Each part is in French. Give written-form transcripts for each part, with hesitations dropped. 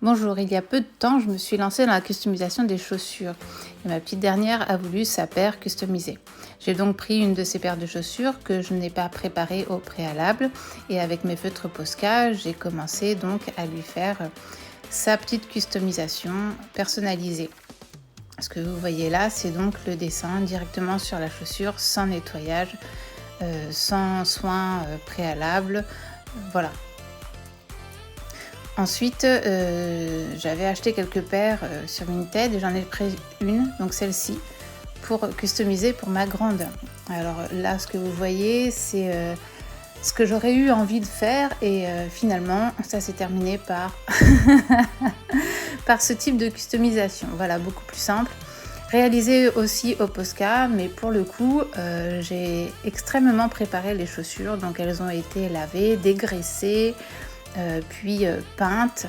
Bonjour, il y a peu de temps, je me suis lancée dans la customisation des chaussures et ma petite dernière a voulu sa paire customisée. J'ai donc pris une de ces paires de chaussures que je n'ai pas préparée au préalable et avec mes feutres Posca, j'ai commencé donc à lui faire sa petite customisation personnalisée. Ce que vous voyez là, c'est donc le dessin directement sur la chaussure sans nettoyage, sans soins préalables. Voilà. Ensuite, j'avais acheté quelques paires sur Vinted et j'en ai pris une, donc celle-ci, pour customiser pour ma grande. Alors là, ce que vous voyez, c'est ce que j'aurais eu envie de faire et finalement, ça s'est terminé par, par ce type de customisation. Voilà, beaucoup plus simple. Réalisé aussi au Posca, mais pour le coup, j'ai extrêmement préparé les chaussures, donc elles ont été lavées, dégraissées, puis peintes.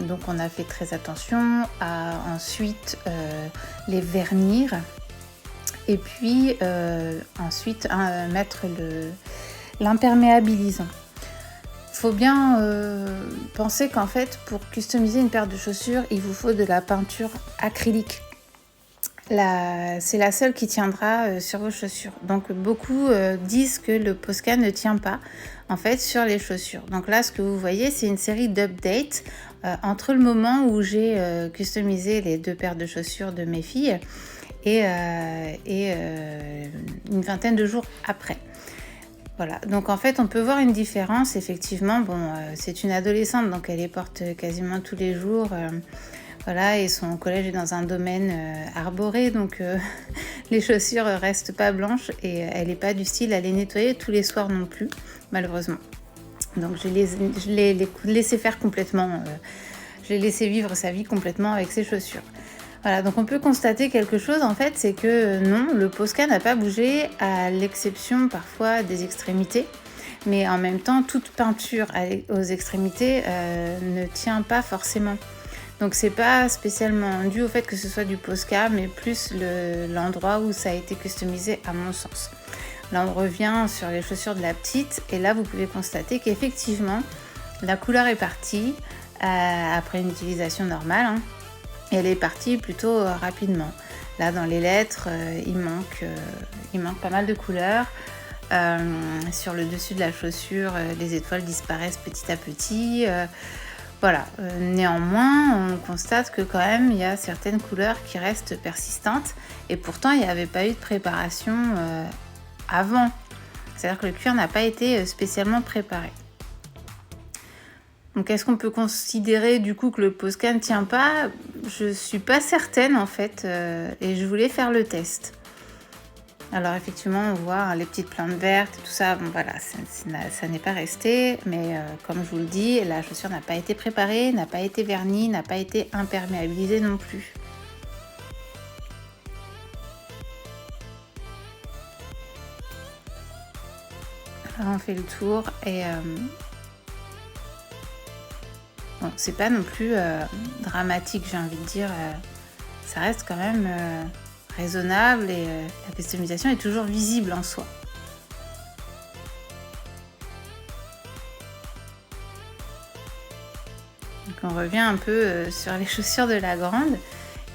Donc on a fait très attention à ensuite les vernir et puis ensuite mettre l'imperméabilisant. Il faut bien penser qu'en fait pour customiser une paire de chaussures, il vous faut de la peinture acrylique. C'est la seule qui tiendra sur vos chaussures. Donc beaucoup disent que le Posca ne tient pas en fait sur les chaussures. Donc là, ce que vous voyez, c'est une série d'updates entre le moment où j'ai customisé les deux paires de chaussures de mes filles et une vingtaine de jours après. Voilà, donc en fait on peut voir une différence effectivement. Bon, c'est une adolescente, donc elle les porte quasiment tous les jours. Voilà, et son collège est dans un domaine arboré, donc les chaussures restent pas blanches et elle n'est pas du style à les nettoyer tous les soirs non plus, malheureusement. Donc je l'ai laissé faire complètement, je l'ai laissé vivre sa vie complètement avec ses chaussures. Voilà, donc on peut constater quelque chose en fait, c'est que non, le Posca n'a pas bougé à l'exception parfois des extrémités. Mais en même temps, toute peinture aux extrémités ne tient pas forcément. Donc c'est pas spécialement dû au fait que ce soit du Posca, mais plus l'endroit où ça a été customisé à mon sens. Là on revient sur les chaussures de la petite et là vous pouvez constater qu'effectivement la couleur est partie après une utilisation normale, hein, et elle est partie plutôt rapidement. Là dans les lettres il manque pas mal de couleurs. Sur le dessus de la chaussure les étoiles disparaissent petit à petit. Voilà, néanmoins, on constate que quand même, il y a certaines couleurs qui restent persistantes et pourtant, il n'y avait pas eu de préparation avant. C'est-à-dire que le cuir n'a pas été spécialement préparé. Donc, est-ce qu'on peut considérer du coup que le Posca ne tient pas ? Je ne suis pas certaine en fait et je voulais faire le test. Alors effectivement, on voit les petites plantes vertes et tout ça, bon voilà, ça n'est pas resté, mais comme je vous le dis, la chaussure n'a pas été préparée, n'a pas été vernie, n'a pas été imperméabilisée non plus. Alors on fait le tour et bon, c'est pas non plus dramatique, j'ai envie de dire, ça reste quand même raisonnable et la customisation est toujours visible en soi. Donc on revient un peu sur les chaussures de la grande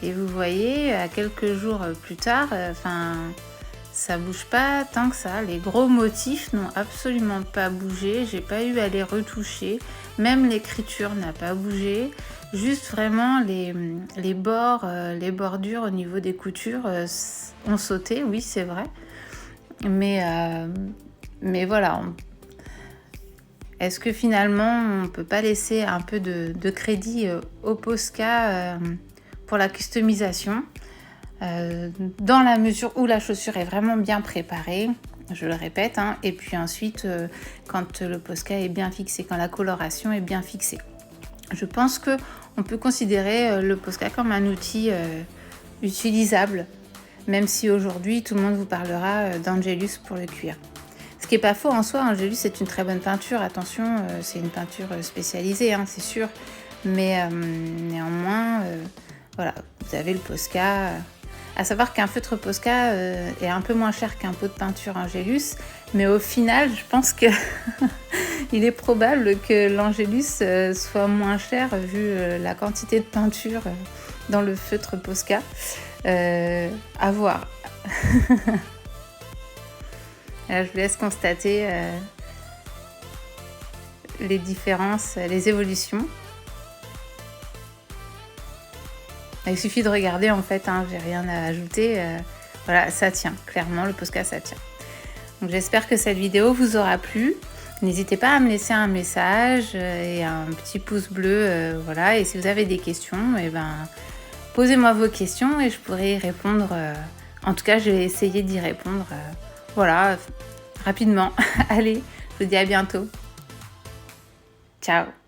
et vous voyez quelques jours plus tard, ça bouge pas tant que ça. Les gros motifs n'ont absolument pas bougé, j'ai pas eu à les retoucher, même l'écriture n'a pas bougé. Juste vraiment les bords, les bordures au niveau des coutures ont sauté, oui c'est vrai. Mais voilà, est-ce que finalement on ne peut pas laisser un peu de crédit au Posca pour la customisation dans la mesure où la chaussure est vraiment bien préparée, je le répète, hein, et puis ensuite quand le Posca est bien fixé, quand la coloration est bien fixée. Je pense qu'on peut considérer le Posca comme un outil utilisable, même si aujourd'hui tout le monde vous parlera d'Angelus pour le cuir. Ce qui n'est pas faux en soi, Angelus c'est une très bonne peinture, attention, c'est une peinture spécialisée, hein, c'est sûr, mais néanmoins, voilà, vous avez le Posca. À savoir qu'un feutre Posca est un peu moins cher qu'un pot de peinture Angelus, mais au final, je pense que Il est probable que l'Angélus soit moins cher vu la quantité de peinture dans le feutre Posca. À voir. Alors, je vous laisse constater les différences, les évolutions. Il suffit de regarder en fait, hein, j'ai rien à ajouter. Voilà, ça tient, clairement le Posca ça tient. Donc j'espère que cette vidéo vous aura plu. N'hésitez pas à me laisser un message et un petit pouce bleu, voilà. Et si vous avez des questions, posez-moi vos questions et je pourrai y répondre. En tout cas, je vais essayer d'y répondre, voilà, rapidement. Allez, je vous dis à bientôt. Ciao.